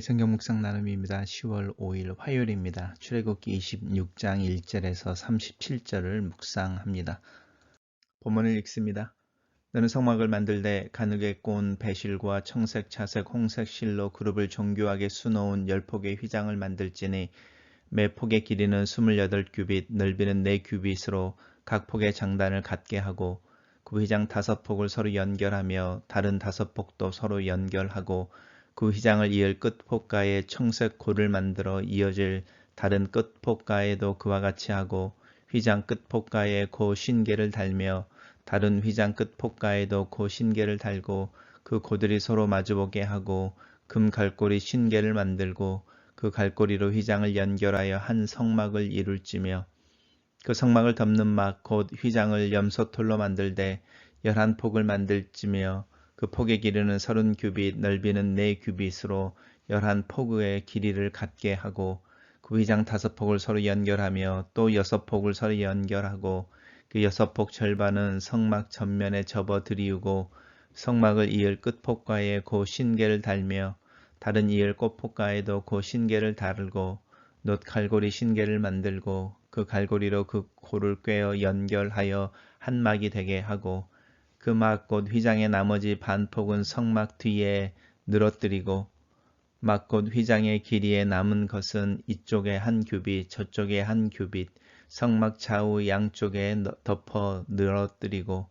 성경 묵상 나눔입니다. 10월 5일 화요일입니다. 출애굽기 26장 1절에서 37절을 묵상합니다. 본문을 읽습니다. 너는 성막을 만들되 가늘게 꼰 배실과 청색, 차색, 홍색 실로 그룹을 정교하게 수놓은 10폭의 휘장을 만들지니 매 폭의 길이는 28규빗, 넓이는 4규빗으로 각 폭의 장단을 같게 하고 그 휘장 5폭을 서로 연결하며 다른 5폭도 서로 연결하고 그 휘장을 이을 끝폭가에 청색 고를 만들어 이어질 다른 끝폭가에도 그와 같이 하고 휘장 끝폭가에 고 신계를 달며 다른 휘장 끝폭가에도 고 신계를 달고 그 고들이 서로 마주보게 하고 금 갈고리 신계를 만들고 그 갈고리로 휘장을 연결하여 한 성막을 이룰지며 그 성막을 덮는 막 곧 휘장을 염소털로 만들되 11폭을 만들지며 그 폭의 길이는 30규빗, 넓이는 4규빗으로 11폭의 길이를 같게 하고 그 휘장 5폭을 서로 연결하며 또 6폭을 서로 연결하고 그 6폭 절반은 성막 전면에 접어 들이우고 성막을 이을 끝폭가에 그 신계를 달며 다른 이을 꽃폭가에도 그 신계를 달고 놋 갈고리 신계를 만들고 그 갈고리로 그 고를 꿰어 연결하여 한 막이 되게 하고 그 막 곧 휘장의 나머지 반폭은 성막 뒤에 늘어뜨리고 막 곧 휘장의 길이에 남은 것은 이쪽에 한 규빗 저쪽에 한 규빗 성막 좌우 양쪽에 덮어 늘어뜨리고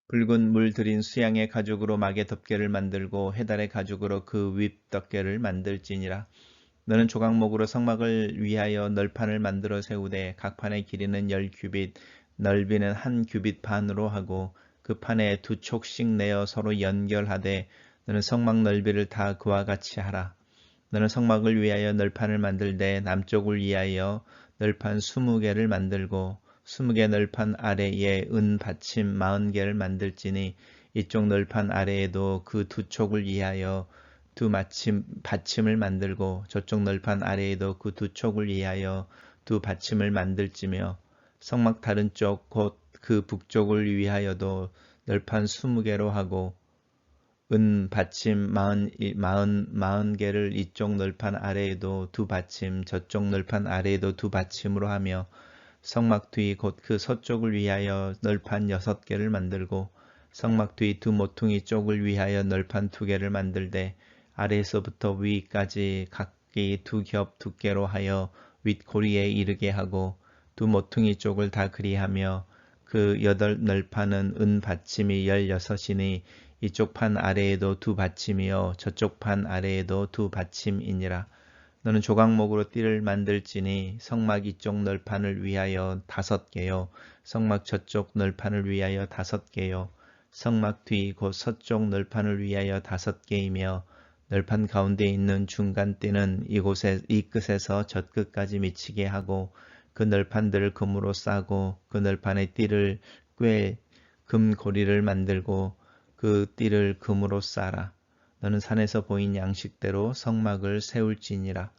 붉은 물 들인 수양의 가죽으로 막의 덮개를 만들고 해달의 가죽으로 그 윗 덮개를 만들지니라. 너는 조각목으로 성막을 위하여 널판을 만들어 세우되 각 판의 길이는 10규빗, 넓이는 한 규빗 반으로 하고 그 판에 2촉씩 내어 서로 연결하되 너는 성막 넓이를 다 그와 같이 하라. 너는 성막을 위하여 널판을 만들되 남쪽을 위하여 널판 20개를 만들고 20개 널판 아래에 은 받침 40개를 만들지니 이쪽 널판 아래에도 그 2촉을 위하여 받침을 만들고 저쪽 널판 아래에도 그 2촉을 위하여 2받침을 만들지며 성막 다른 쪽 곧 그 북쪽을 위하여도 널판 20개로 하고 은 받침 40개를 이쪽 널판 아래에도 2받침 저쪽 널판 아래에도 2받침으로 하며 성막 뒤 곧 그 서쪽을 위하여 널판 6개를 만들고 성막 뒤 2모퉁이 쪽을 위하여 널판 2개를 만들되 아래에서부터 위까지 각기 2겹 두께로 하여 윗고리에 이르게 하고 2모퉁이 쪽을 다 그리하며 그 8널판은 은 받침이 16이니 이쪽 판 아래에도 2받침이요 저쪽 판 아래에도 2받침이니라. 너는 조각목으로 띠를 만들지니 성막 이쪽 널판을 위하여 5개요 성막 저쪽 널판을 위하여 5개요 성막 뒤 곧 서쪽 널판을 위하여 5개이며 널판 가운데 있는 중간 띠는 이 끝에서 저 끝까지 미치게 하고 그 널판들을 금으로 싸고 그 널판의 띠를 꿰 금고리를 만들고 그 띠를 금으로 싸라. 너는 산에서 보인 양식대로 성막을 세울지니라.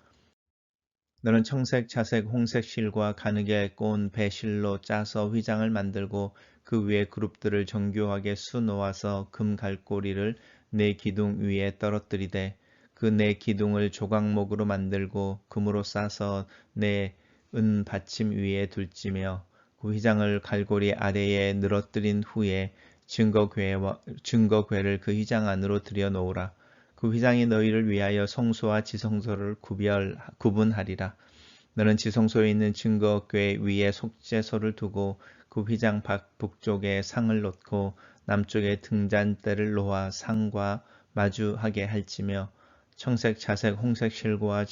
너는 청색, 차색, 홍색 실과 가느게 꼰 배실로 짜서 휘장을 만들고 그 위에 그룹들을 정교하게 수놓아서 금 갈고리를 네 기둥 위에 떨어뜨리되 그 네 기둥을 조각목으로 만들고 금으로 싸서 네 은 받침 위에 둘지며 그 휘장을 갈고리 아래에 늘어뜨린 후에 증거궤를 그 휘장 안으로 들여놓으라. 그 휘장이 너희를 위하여 성소와 지성소를 구분하리라. 너는 지성소에 있는 증거궤 위에 속죄소를 두고 그 휘장 북쪽에 상을 놓고 남쪽에 등잔대를 놓아 상과 마주하게 할지며 청색, 차색, 홍색 실과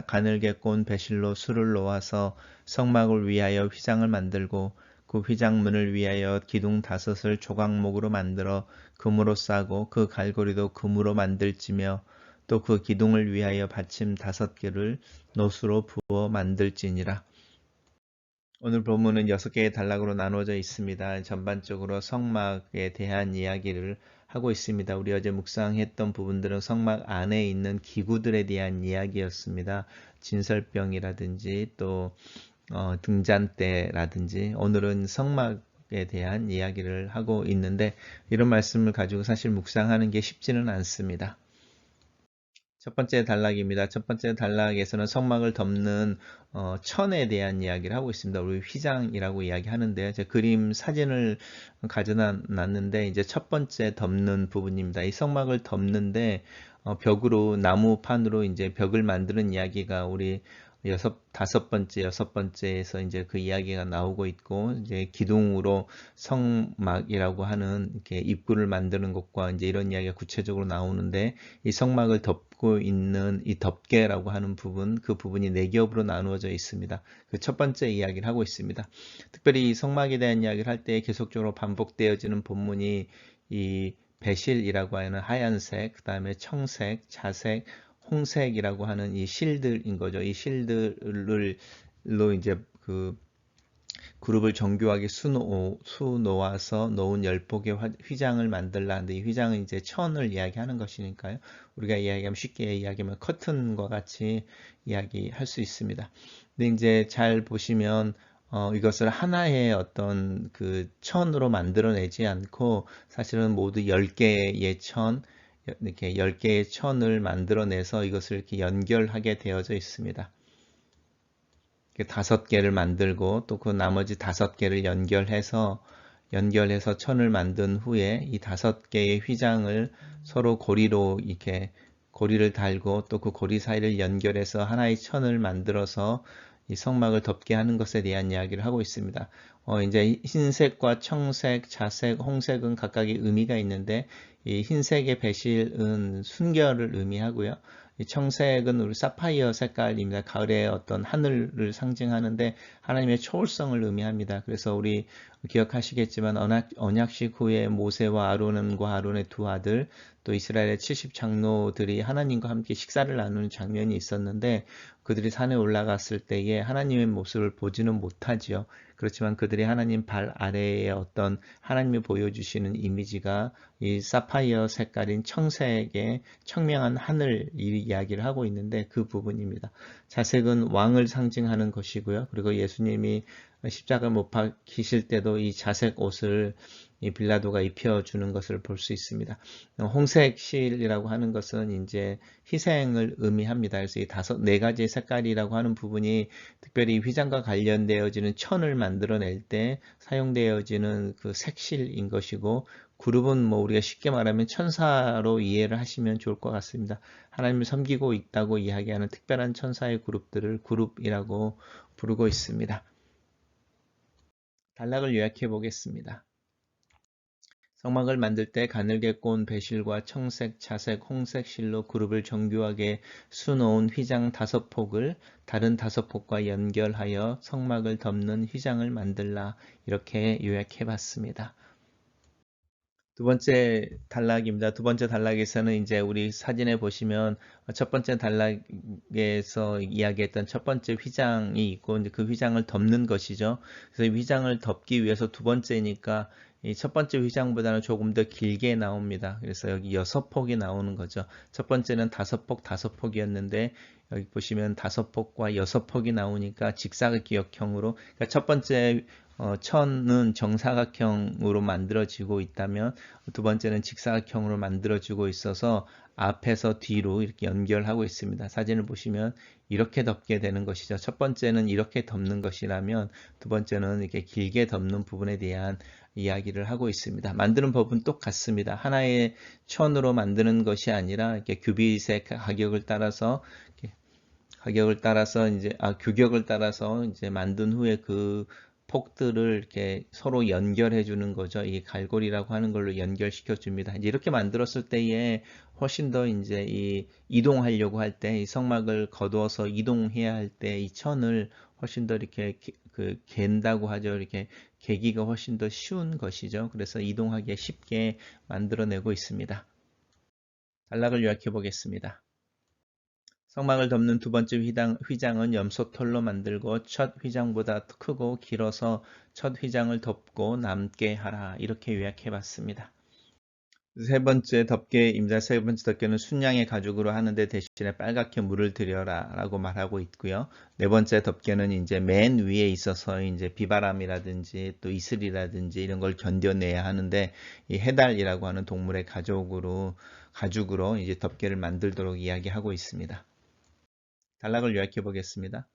가늘게 꼰 배실로 술을 놓아서 성막을 위하여 휘장을 만들고 그 휘장문을 위하여 기둥 5을 조각목으로 만들어 금으로 싸고 그 갈고리도 금으로 만들지며 또 그 기둥을 위하여 받침 5개를 놋으로 부어 만들지니라. 오늘 본문은 6개의 단락으로 나누어져 있습니다. 전반적으로 성막에 대한 이야기를 하고 있습니다. 우리 어제 묵상했던 부분들은 성막 안에 있는 기구들에 대한 이야기였습니다. 진설병이라든지 또 등잔대라든지 오늘은 성막에 대한 이야기를 하고 있는데 이런 말씀을 가지고 사실 묵상하는 게 쉽지는 않습니다. 첫 번째 단락입니다. 첫 번째 단락에서는 성막을 덮는 천에 대한 이야기를 하고 있습니다. 우리 휘장이라고 이야기하는데요. 제 그림 사진을 가져다 놨는데 이제 첫 번째 덮는 부분입니다. 이 성막을 덮는데 벽으로 나무판으로 이제 벽을 만드는 이야기가 우리 다섯 번째, 여섯 번째에서 이제 그 이야기가 나오고 있고, 이제 기둥으로 성막이라고 하는 이렇게 입구를 만드는 것과 이제 이런 이야기가 구체적으로 나오는데, 이 성막을 덮고 있는 이 덮개라고 하는 부분, 그 부분이 네 겹으로 나누어져 있습니다. 그 첫 번째 이야기를 하고 있습니다. 특별히 이 성막에 대한 이야기를 할 때 계속적으로 반복되어지는 본문이 이 배실이라고 하는 하얀색, 그 다음에 청색, 자색, 홍색이라고 하는 이 실들인 거죠. 이 실들로 이제 그 그룹을 정교하게 수놓아서 놓은 10폭의 휘장을 만들라 하는데, 이 휘장은 이제 천을 이야기하는 것이니까요. 우리가 이야기하면 쉽게 이야기하면 커튼과 같이 이야기할 수 있습니다. 근데 이제 잘 보시면 이것을 하나의 어떤 그 천으로 만들어내지 않고 사실은 모두 10개의 천, 이렇게 10개의 천을 만들어내서 이것을 이렇게 연결하게 되어져 있습니다. 5개를 만들고 또 그 나머지 5개를 연결해서 천을 만든 후에 이 5개의 휘장을 서로 고리로 이렇게 고리를 달고 또 그 고리 사이를 연결해서 하나의 천을 만들어서 이 성막을 덮게 하는 것에 대한 이야기를 하고 있습니다. 이제 흰색과 청색, 자색, 홍색은 각각의 의미가 있는데, 이 흰색의 배실은 순결을 의미하고요. 이 청색은 우리 사파이어 색깔입니다. 가을의 어떤 하늘을 상징하는데 하나님의 초월성을 의미합니다. 그래서 우리 기억하시겠지만 언약식 후에 모세와 아론과 아론의 두 아들 또 이스라엘의 70 장로들이 하나님과 함께 식사를 나누는 장면이 있었는데, 그들이 산에 올라갔을 때에 하나님의 모습을 보지는 못하지요. 그렇지만 그들이 하나님 발 아래에 어떤 하나님이 보여주시는 이미지가 이 사파이어 색깔인 청색의 청명한 하늘 이야기를 하고 있는데, 그 부분입니다. 자색은 왕을 상징하는 것이고요. 그리고 예수님이 십자가 못 박히실 때도 이 자색 옷을 이 빌라도가 입혀주는 것을 볼 수 있습니다. 홍색 실이라고 하는 것은 이제 희생을 의미합니다. 그래서 이 네 가지 색깔이라고 하는 부분이 특별히 휘장과 관련되어지는 천을 만들어낼 때 사용되어지는 그 색실인 것이고, 그룹은 뭐 우리가 쉽게 말하면 천사로 이해를 하시면 좋을 것 같습니다. 하나님을 섬기고 있다고 이야기하는 특별한 천사의 그룹들을 그룹이라고 부르고 있습니다. 단락을 요약해 보겠습니다. 성막을 만들 때 가늘게 꼰 배실과 청색, 자색, 홍색 실로 그룹을 정교하게 수놓은 휘장 5폭을 다른 5폭과 연결하여 성막을 덮는 휘장을 만들라, 이렇게 요약해 봤습니다. 두 번째 단락입니다. 두 번째 단락에서는 이제 우리 사진에 보시면 첫 번째 단락에서 이야기했던 첫 번째 휘장이 있고, 이제 그 휘장을 덮는 것이죠. 그래서 이 휘장을 덮기 위해서 두 번째니까 이 첫 번째 휘장보다는 조금 더 길게 나옵니다. 그래서 여기 6폭이 나오는 거죠. 첫 번째는 5폭, 5폭이었는데 여기 보시면 5폭과 6폭이 나오니까 직사각형으로, 그러니까 첫 번째 천은 정사각형으로 만들어지고 있다면 두 번째는 직사각형으로 만들어지고 있어서 앞에서 뒤로 이렇게 연결하고 있습니다. 사진을 보시면 이렇게 덮게 되는 것이죠. 첫 번째는 이렇게 덮는 것이라면 두 번째는 이렇게 길게 덮는 부분에 대한 이야기를 하고 있습니다. 만드는 법은 똑같습니다. 하나의 천으로 만드는 것이 아니라 이렇게 규빗의 규격을 따라서 이제 만든 후에 그 폭들을 이렇게 서로 연결해 주는 거죠. 이 갈고리라고 하는 걸로 연결시켜 줍니다. 이제 이렇게 만들었을 때에 훨씬 더 이제 이동하려고 할 때, 이 성막을 거두어서 이동해야 할 때 이 천을 훨씬 더 이렇게 갠다고 하죠. 이렇게 개기가 훨씬 더 쉬운 것이죠. 그래서 이동하기 쉽게 만들어내고 있습니다. 단락을 요약해 보겠습니다. 성막을 덮는 두 번째 휘장은 염소털로 만들고 첫 휘장보다 크고 길어서 첫 휘장을 덮고 남게 하라, 이렇게 요약해 봤습니다. 세 번째 덮개입니다. 세 번째 덮개는 순양의 가죽으로 하는데 대신에 빨갛게 물을 들여라 라고 말하고 있고요. 네 번째 덮개는 이제 맨 위에 있어서 이제 비바람이라든지 또 이슬이라든지 이런 걸 견뎌내야 하는데, 이 해달이라고 하는 동물의 가죽으로 이제 덮개를 만들도록 이야기하고 있습니다. 단락을 요약해 보겠습니다.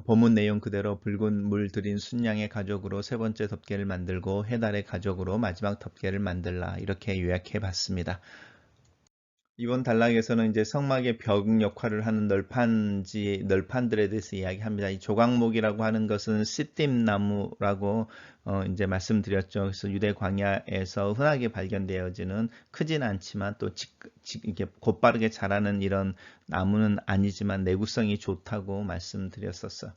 본문 내용 그대로 붉은 물 들인 순양의 가죽으로 세 번째 덮개를 만들고 해달의 가죽으로 마지막 덮개를 만들라 이렇게 요약해 봤습니다. 이번 단락에서는 이제 성막의 벽 역할을 하는 널판들에 대해서 이야기합니다. 이 조각목이라고 하는 것은 시띠나무라고 이제 말씀드렸죠. 그래서 유대 광야에서 흔하게 발견되어지는 크진 않지만 또 이렇게 곧바르게 자라는 이런 나무는 아니지만 내구성이 좋다고 말씀드렸었어요.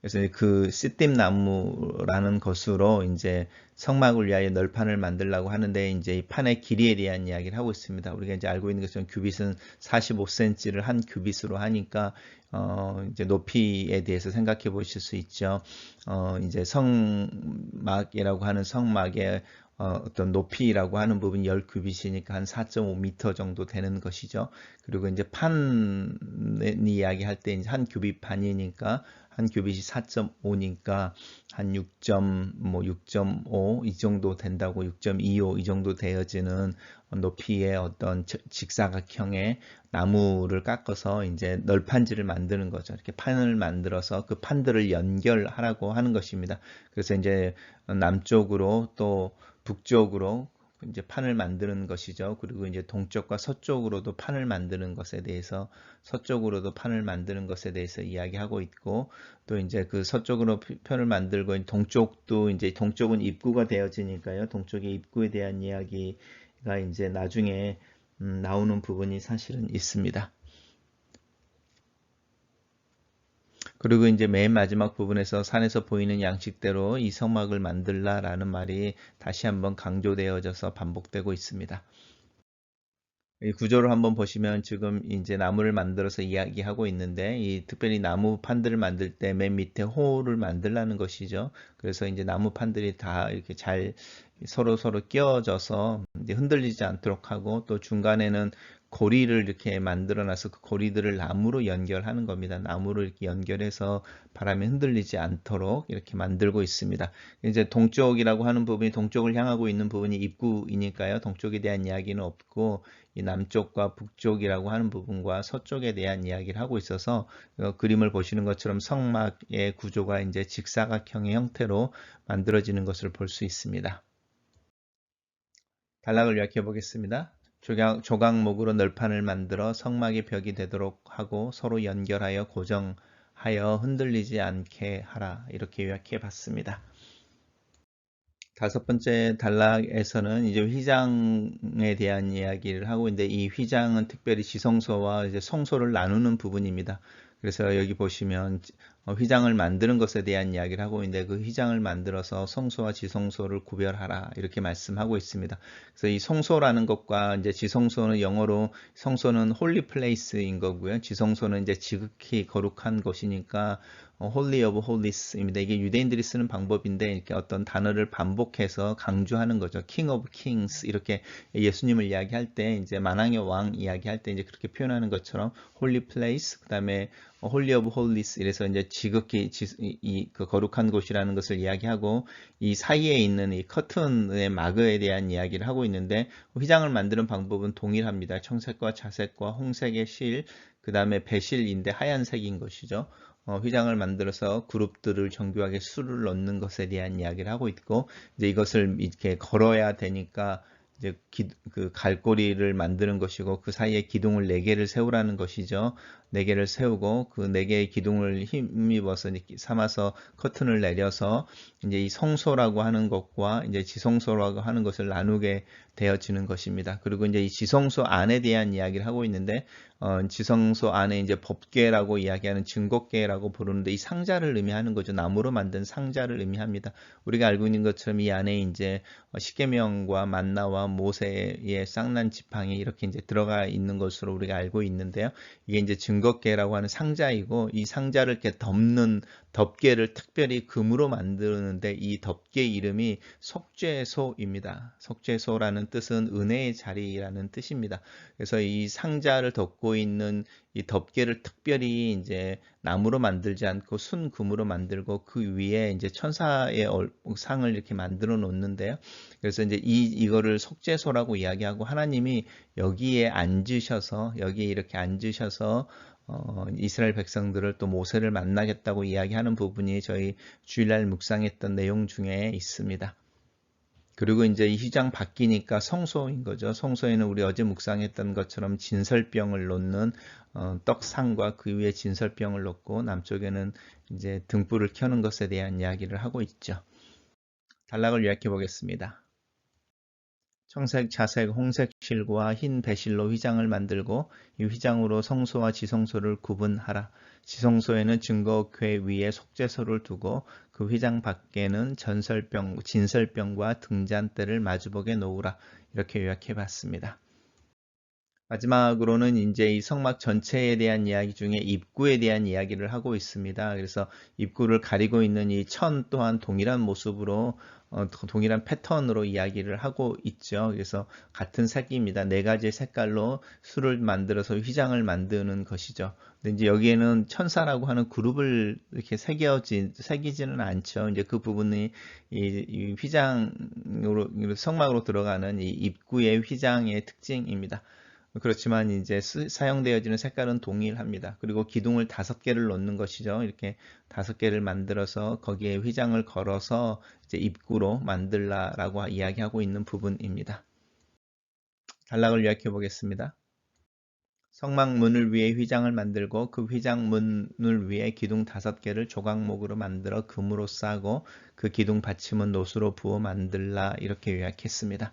그래서 그 씨띠나무라는 것으로 이제 성막을 위하여 널판을 만들려고 하는데 이제 이 판의 길이에 대한 이야기를 하고 있습니다. 우리가 이제 알고 있는 것처럼 규빗은 45cm를 한 규빗으로 하니까 이제 높이에 대해서 생각해 보실 수 있죠. 이제 성막이라고 하는 성막의 어떤 높이라고 하는 부분이 10규빗이니까 한 4.5m 정도 되는 것이죠. 그리고 이제 판이 이야기할 때 이제 한 규빗 반이니까 한 규빗이 4.5니까 한 6.5 이 정도 된다고 6.25 이 정도 되어지는 높이의 어떤 직사각형의 나무를 깎아서 이제 널판지를 만드는 거죠. 이렇게 판을 만들어서 그 판들을 연결하라고 하는 것입니다. 그래서 이제 남쪽으로 또 북쪽으로 이제 판을 만드는 것이죠. 그리고 이제 동쪽과 서쪽으로도 판을 만드는 것에 대해서 이야기하고 있고 또 이제 그 서쪽으로 편을 만들고 동쪽도 이제 동쪽은 입구가 되어지니까요. 동쪽의 입구에 대한 이야기가 이제 나중에 나오는 부분이 사실은 있습니다. 그리고 이제 맨 마지막 부분에서 산에서 보이는 양식대로 이 성막을 만들라라는 말이 다시 한번 강조되어져서 반복되고 있습니다. 이 구조를 한번 보시면 지금 이제 나무를 만들어서 이야기하고 있는데 이 특별히 나무 판들을 만들 때 맨 밑에 홀을 만들라는 것이죠. 그래서 이제 나무 판들이 다 이렇게 잘 서로 끼어져서 이제 흔들리지 않도록 하고 또 중간에는 고리를 이렇게 만들어 놔서 그 고리들을 나무로 연결하는 겁니다. 나무로 이렇게 연결해서 바람에 흔들리지 않도록 이렇게 만들고 있습니다. 이제 동쪽이라고 하는 부분이 동쪽을 향하고 있는 부분이 입구이니까요. 동쪽에 대한 이야기는 없고 이 남쪽과 북쪽이라고 하는 부분과 서쪽에 대한 이야기를 하고 있어서 그림을 보시는 것처럼 성막의 구조가 이제 직사각형의 형태로 만들어지는 것을 볼 수 있습니다. 단락을 요약해 보겠습니다. 조각목으로 널판을 만들어 성막의 벽이 되도록 하고 서로 연결하여 고정하여 흔들리지 않게 하라. 이렇게 요약해 봤습니다. 다섯 번째 단락에서는 이제 휘장에 대한 이야기를 하고 있는데 이 휘장은 특별히 지성소와 이제 성소를 나누는 부분입니다. 그래서 여기 보시면 휘장을 만드는 것에 대한 이야기를 하고 있는데 그 휘장을 만들어서 성소와 지성소를 구별하라 이렇게 말씀하고 있습니다. 그래서 이 성소라는 것과 이제 지성소는 영어로 성소는 홀리 플레이스인 거고요. 지성소는 이제 지극히 거룩한 곳이니까 Holy of Holies입니다. 이게 유대인들이 쓰는 방법인데 이렇게 어떤 단어를 반복해서 강조하는 거죠. King of Kings 이렇게 예수님을 이야기할 때 이제 만왕의 왕 이야기할 때 이제 그렇게 표현하는 것처럼 Holy Place 그다음에 Holy of Holies 이래서 이제 지극히 그 거룩한 곳이라는 것을 이야기하고 이 사이에 있는 이 커튼의 마그에 대한 이야기를 하고 있는데 휘장을 만드는 방법은 동일합니다. 청색과 자색과 홍색의 실 그다음에 배실인데 하얀색인 것이죠. 휘장을 만들어서 그룹들을 정교하게 수를 넣는 것에 대한 이야기를 하고 있고 이제 이것을 이렇게 걸어야 되니까 이제 그 갈고리를 만드는 것이고 그 사이에 기둥을 4개를 세우라는 것이죠. 4개를 세우고 그 4개의 기둥을 힘입어서 삼아서 커튼을 내려서 이제 이 성소라고 하는 것과 이제 지성소라고 하는 것을 나누게 되어지는 것입니다. 그리고 이제 이 지성소 안에 대한 이야기를 하고 있는데 지성소 안에 이제 법궤라고 이야기하는 증거궤라고 부르는데 이 상자를 의미하는 거죠. 나무로 만든 상자를 의미합니다. 우리가 알고 있는 것처럼 이 안에 이제 십계명과 만나와 모세의 쌍난 지팡이 이렇게 이제 들어가 있는 것으로 우리가 알고 있는데요. 이게 이제 증거궤라고 하는 상자이고 이 상자를 이렇게 덮는 덮개를 특별히 금으로 만드는데 이 덮개 이름이 속죄소입니다. 속죄소라는 뜻은 은혜의 자리라는 뜻입니다. 그래서 이 상자를 덮고 있는 이 덮개를 특별히 이제 나무로 만들지 않고 순금으로 만들고 그 위에 이제 천사의 상을 이렇게 만들어 놓는데요. 그래서 이제 이거를 속죄소라고 이야기하고 하나님이 여기에 앉으셔서 여기에 이렇게 앉으셔서 이스라엘 백성들을 또 모세를 만나겠다고 이야기하는 부분이 저희 주일날 묵상했던 내용 중에 있습니다. 그리고 이제 이 휘장 바뀌니까 성소인 거죠. 성소에는 우리 어제 묵상했던 것처럼 진설병을 놓는 떡상과 그 위에 진설병을 놓고 남쪽에는 이제 등불을 켜는 것에 대한 이야기를 하고 있죠. 단락을 요약해 보겠습니다. 청색, 자색, 홍색 실과 흰 배실로 휘장을 만들고 이 휘장으로 성소와 지성소를 구분하라. 지성소에는 증거궤 위에 속죄소를 두고 그 휘장 밖에는 진설병과 등잔대를 마주보게 놓으라. 이렇게 요약해 봤습니다. 마지막으로는 이제 이 성막 전체에 대한 이야기 중에 입구에 대한 이야기를 하고 있습니다. 그래서 입구를 가리고 있는 이 천 또한 동일한 모습으로 동일한 패턴으로 이야기를 하고 있죠. 그래서 같은 색입니다. 네 가지의 색깔로 술을 만들어서 휘장을 만드는 것이죠. 근데 이제 여기에는 천사라고 하는 그룹을 이렇게 새기지는 않죠. 이제 그 부분이 이 휘장으로 성막으로 들어가는 이 입구의 휘장의 특징입니다. 그렇지만 이제 사용되어지는 색깔은 동일합니다. 그리고 기둥을 5개를 놓는 것이죠. 이렇게 5개를 만들어서 거기에 휘장을 걸어서 이제 입구로 만들라라고 이야기하고 있는 부분입니다. 단락을 요약해 보겠습니다. 성막문을 위해 휘장을 만들고 그 휘장문을 위해 기둥 5개를 조각목으로 만들어 금으로 싸고 그 기둥 받침은 노수로 부어 만들라 이렇게 요약했습니다.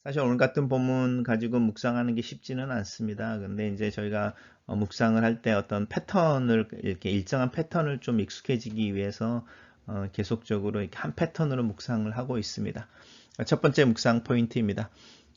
사실 오늘 같은 본문 가지고 묵상하는 게 쉽지는 않습니다. 근데 이제 저희가 묵상을 할 때 어떤 패턴을 이렇게 일정한 패턴을 좀 익숙해지기 위해서 계속적으로 이렇게 한 패턴으로 묵상을 하고 있습니다. 첫 번째 묵상 포인트입니다.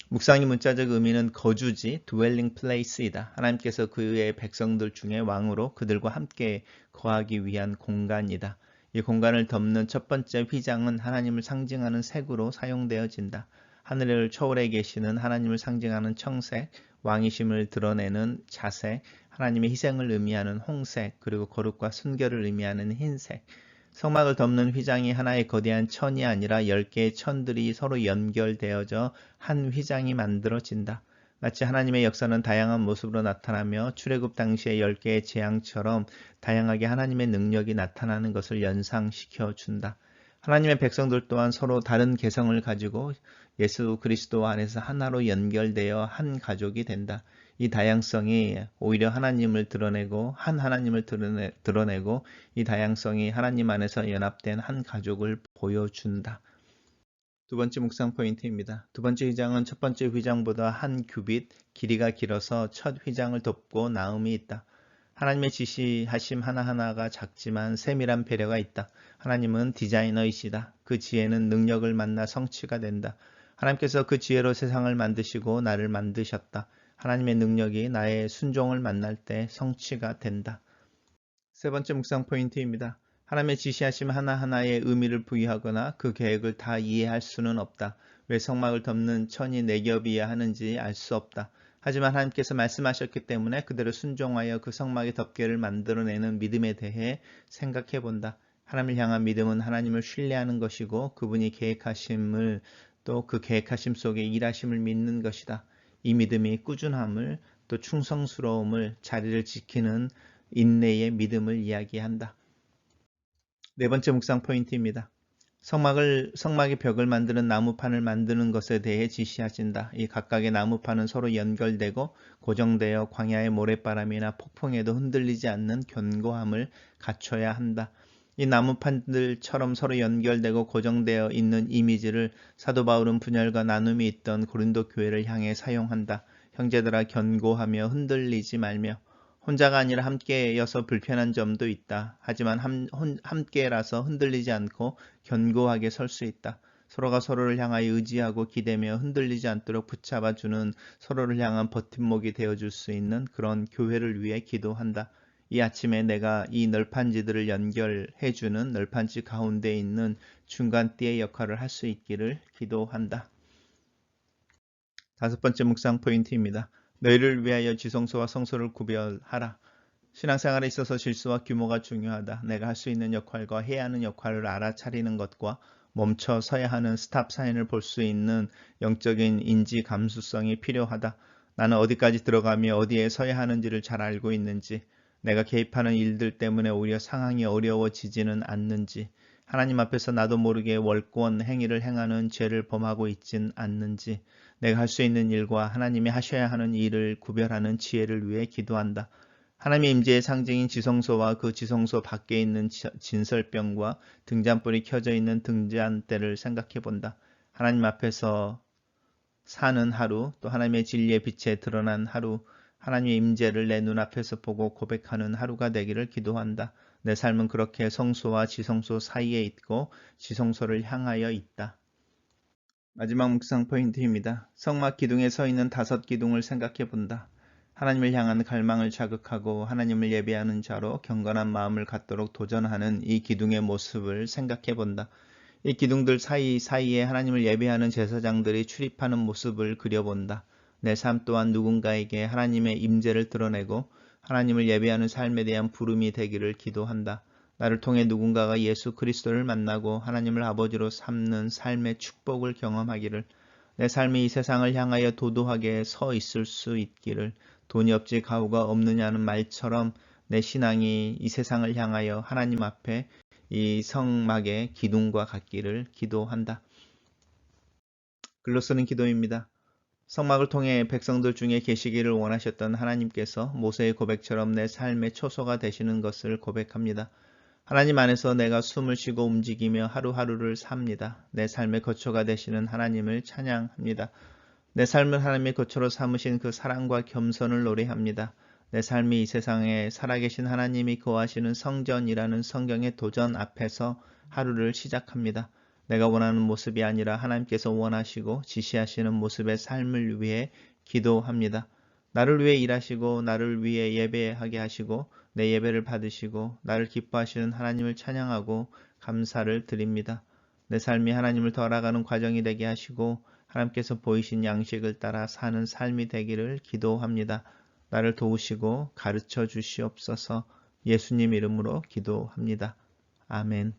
묵상의 문자적 의미는 거주지, dwelling place이다. 하나님께서 그의 백성들 중에 왕으로 그들과 함께 거하기 위한 공간이다. 이 공간을 덮는 첫 번째 휘장은 하나님을 상징하는 색으로 사용되어진다. 하늘을 초월해 계시는 하나님을 상징하는 청색, 왕이심을 드러내는 자색, 하나님의 희생을 의미하는 홍색, 그리고 거룩과 순결을 의미하는 흰색. 성막을 덮는 휘장이 하나의 거대한 천이 아니라 10개의 천들이 서로 연결되어져 한 휘장이 만들어진다. 마치 하나님의 역사는 다양한 모습으로 나타나며 출애굽 당시의 10개의 재앙처럼 다양하게 하나님의 능력이 나타나는 것을 연상시켜 준다. 하나님의 백성들 또한 서로 다른 개성을 가지고 예수 그리스도 안에서 하나로 연결되어 한 가족이 된다. 이 다양성이 오히려 하나님을 드러내고 한 하나님을 드러내고 이 다양성이 하나님 안에서 연합된 한 가족을 보여준다. 두 번째 묵상 포인트입니다. 두 번째 휘장은 첫 번째 휘장보다 한 규빗 길이가 길어서 첫 휘장을 덮고 나음이 있다. 하나님의 지시하심 하나하나가 작지만 세밀한 배려가 있다. 하나님은 디자이너이시다. 그 지혜는 능력을 만나 성취가 된다. 하나님께서 그 지혜로 세상을 만드시고 나를 만드셨다. 하나님의 능력이 나의 순종을 만날 때 성취가 된다. 세 번째 묵상 포인트입니다. 하나님의 지시하심 하나하나에 의미를 부여하거나 그 계획을 다 이해할 수는 없다. 왜 성막을 덮는 천이 4겹이어야 하는지 알 수 없다. 하지만 하나님께서 말씀하셨기 때문에 그대로 순종하여 그 성막의 덮개를 만들어내는 믿음에 대해 생각해 본다. 하나님을 향한 믿음은 하나님을 신뢰하는 것이고 그분이 계획하심을 또 그 계획하심 속에 일하심을 믿는 것이다. 이 믿음이 꾸준함을 또 충성스러움을 자리를 지키는 인내의 믿음을 이야기한다. 네 번째 묵상 포인트입니다. 성막의 벽을 만드는 나무판을 만드는 것에 대해 지시하신다. 이 각각의 나무판은 서로 연결되고 고정되어 광야의 모래바람이나 폭풍에도 흔들리지 않는 견고함을 갖춰야 한다. 이 나무판들처럼 서로 연결되고 고정되어 있는 이미지를 사도 바울은 분열과 나눔이 있던 고린도 교회를 향해 사용한다. 형제들아 견고하며 흔들리지 말며 혼자가 아니라 함께여서 불편한 점도 있다. 하지만 함께라서 흔들리지 않고 견고하게 설 수 있다. 서로가 서로를 향하여 의지하고 기대며 흔들리지 않도록 붙잡아주는 서로를 향한 버팀목이 되어줄 수 있는 그런 교회를 위해 기도한다. 이 아침에 내가 이 널판지들을 연결해주는 널판지 가운데 있는 중간띠의 역할을 할 수 있기를 기도한다. 5번째 묵상 포인트입니다. 너희를 위하여 지성소와 성소를 구별하라. 신앙생활에 있어서 질서와 규모가 중요하다. 내가 할 수 있는 역할과 해야 하는 역할을 알아차리는 것과 멈춰 서야 하는 스탑 사인을 볼 수 있는 영적인 인지 감수성이 필요하다. 나는 어디까지 들어가며 어디에 서야 하는지를 잘 알고 있는지, 내가 개입하는 일들 때문에 오히려 상황이 어려워지지는 않는지, 하나님 앞에서 나도 모르게 월권 행위를 행하는 죄를 범하고 있진 않는지, 내가 할 수 있는 일과 하나님이 하셔야 하는 일을 구별하는 지혜를 위해 기도한다. 하나님의 임재의 상징인 지성소와 그 지성소 밖에 있는 진설병과 등잔불이 켜져 있는 등잔대를 생각해 본다. 하나님 앞에서 사는 하루, 또 하나님의 진리의 빛에 드러난 하루, 하나님의 임재를 내 눈앞에서 보고 고백하는 하루가 되기를 기도한다. 내 삶은 그렇게 성소와 지성소 사이에 있고 지성소를 향하여 있다. 마지막 묵상 포인트입니다. 성막 기둥에 서 있는 5기둥을 생각해 본다. 하나님을 향한 갈망을 자극하고 하나님을 예배하는 자로 경건한 마음을 갖도록 도전하는 이 기둥의 모습을 생각해 본다. 이 기둥들 사이사이에 하나님을 예배하는 제사장들이 출입하는 모습을 그려본다. 내 삶 또한 누군가에게 하나님의 임재를 드러내고 하나님을 예배하는 삶에 대한 부름이 되기를 기도한다. 나를 통해 누군가가 예수 그리스도를 만나고 하나님을 아버지로 삼는 삶의 축복을 경험하기를, 내 삶이 이 세상을 향하여 도도하게 서 있을 수 있기를, 돈이 없지 가우가 없느냐는 말처럼 내 신앙이 이 세상을 향하여 하나님 앞에 이 성막의 기둥과 같기를 기도한다. 글로 쓰는 기도입니다. 성막을 통해 백성들 중에 계시기를 원하셨던 하나님께서 모세의 고백처럼 내 삶의 초소가 되시는 것을 고백합니다. 하나님 안에서 내가 숨을 쉬고 움직이며 하루하루를 삽니다. 내 삶의 거처가 되시는 하나님을 찬양합니다. 내 삶을 하나님의 거처로 삼으신 그 사랑과 겸손을 노래합니다. 내 삶이 이 세상에 살아계신 하나님이 거하시는 성전이라는 성경의 도전 앞에서 하루를 시작합니다. 내가 원하는 모습이 아니라 하나님께서 원하시고 지시하시는 모습의 삶을 위해 기도합니다. 나를 위해 일하시고 나를 위해 예배하게 하시고 내 예배를 받으시고 나를 기뻐하시는 하나님을 찬양하고 감사를 드립니다. 내 삶이 하나님을 더 알아가는 과정이 되게 하시고 하나님께서 보이신 양식을 따라 사는 삶이 되기를 기도합니다. 나를 도우시고 가르쳐 주시옵소서. 예수님 이름으로 기도합니다. 아멘.